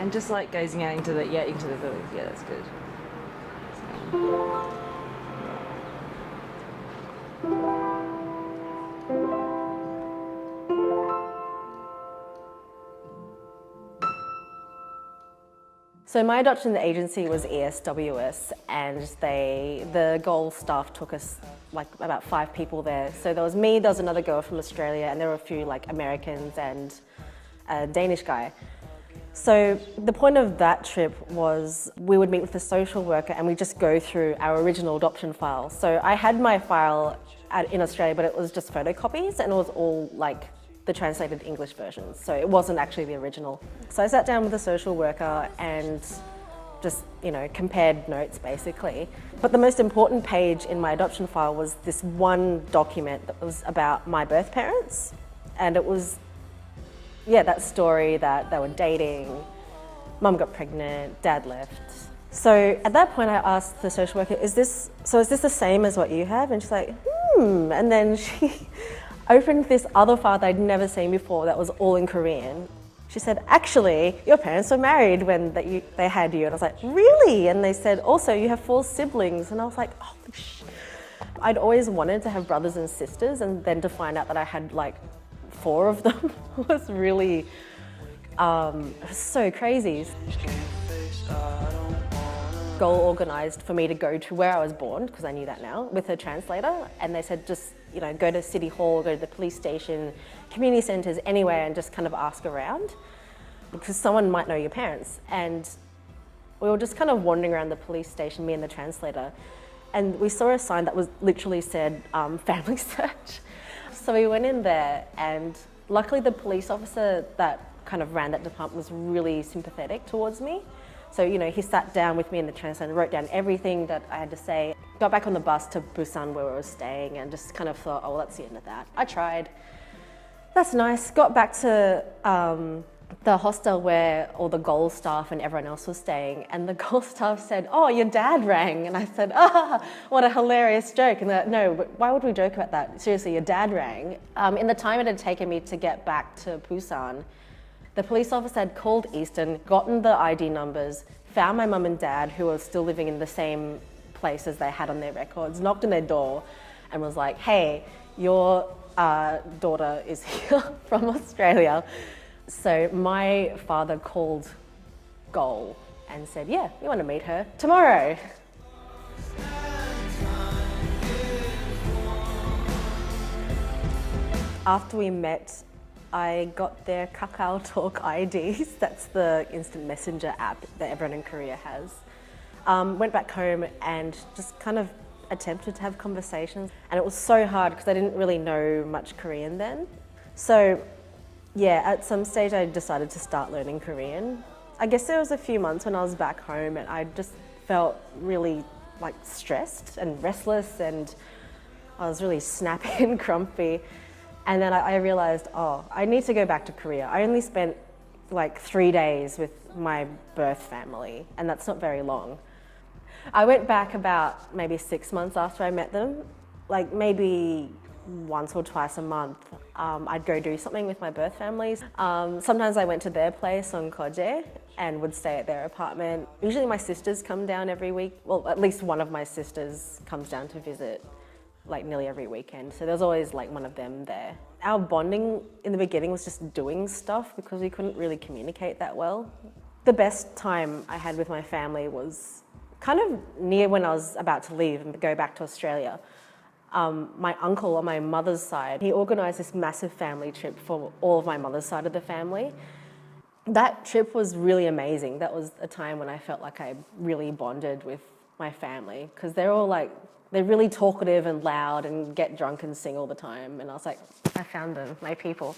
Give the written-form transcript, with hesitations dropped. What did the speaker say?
And just like gazing out into the village, yeah, that's good. So. So my adoption agency was ESWS, and the Goal staff took us like about 5 people there. So there was me, there was another girl from Australia, and there were a few like Americans and a Danish guy. So the point of that trip was we would meet with a social worker and we just go through our original adoption file. So I had my file in Australia, but it was just photocopies and it was all like the translated English versions. So it wasn't actually the original. So I sat down with a social worker and just, compared notes basically. But the most important page in my adoption file was this one document that was about my birth parents. And it was, that story that they were dating, mum got pregnant, dad left. So at that point I asked the social worker, is this the same as what you have? And she's like, And then she opened this other file that I'd never seen before that was all in Korean. She said, actually, your parents were married when they had you. And I was like, really? And they said, also, you have 4 siblings. And I was like, holy shit. I'd always wanted to have brothers and sisters, and then to find out that I had like 4 of them was really so crazy. Goal organised for me to go to where I was born, because I knew that now, with a translator, and they said just go to City Hall, go to the police station, community centres, anywhere, and just kind of ask around, because someone might know your parents. And we were just kind of wandering around the police station, me and the translator, and we saw a sign that was literally said family search. So we went in there, and luckily the police officer that kind of ran that department was really sympathetic towards me. So, he sat down with me in the translator and wrote down everything that I had to say. Got back on the bus to Busan where we were staying and just kind of thought, oh, well, that's the end of that. I tried. That's nice. Got back to the hostel where all the Goal staff and everyone else was staying, and the Goal staff said, oh, your dad rang. And I said, what a hilarious joke. And they're like, no, why would we joke about that? Seriously, your dad rang. In the time it had taken me to get back to Busan, the police officer had called Eastern, gotten the ID numbers, found my mum and dad, who were still living in the same place as they had on their records, knocked on their door and was like, hey, your daughter is here from Australia. So my father called Goal and said, yeah, you want to meet her tomorrow. After we met, I got their Kakao Talk IDs. That's the instant messenger app that everyone in Korea has. Went back home and just kind of attempted to have conversations. And it was so hard because I didn't really know much Korean then. So at some stage I decided to start learning Korean. I guess there was a few months when I was back home and I just felt really like stressed and restless, and I was really snappy and grumpy. And then I realized, I need to go back to Korea. I only spent like 3 days with my birth family, and that's not very long. I went back about maybe 6 months after I met them, like maybe once or twice a month. I'd go do something with my birth families. Sometimes I went to their place on Koje and would stay at their apartment. Usually my sisters come down every week. Well, at least one of my sisters comes down to visit like nearly every weekend. So there's always like one of them there. Our bonding in the beginning was just doing stuff because we couldn't really communicate that well. The best time I had with my family was kind of near when I was about to leave and go back to Australia. My uncle on my mother's side, he organised this massive family trip for all of my mother's side of the family. That trip was really amazing. That was a time when I felt like I really bonded with my family, because they're really talkative and loud and get drunk and sing all the time. And I was like, I found them, my people.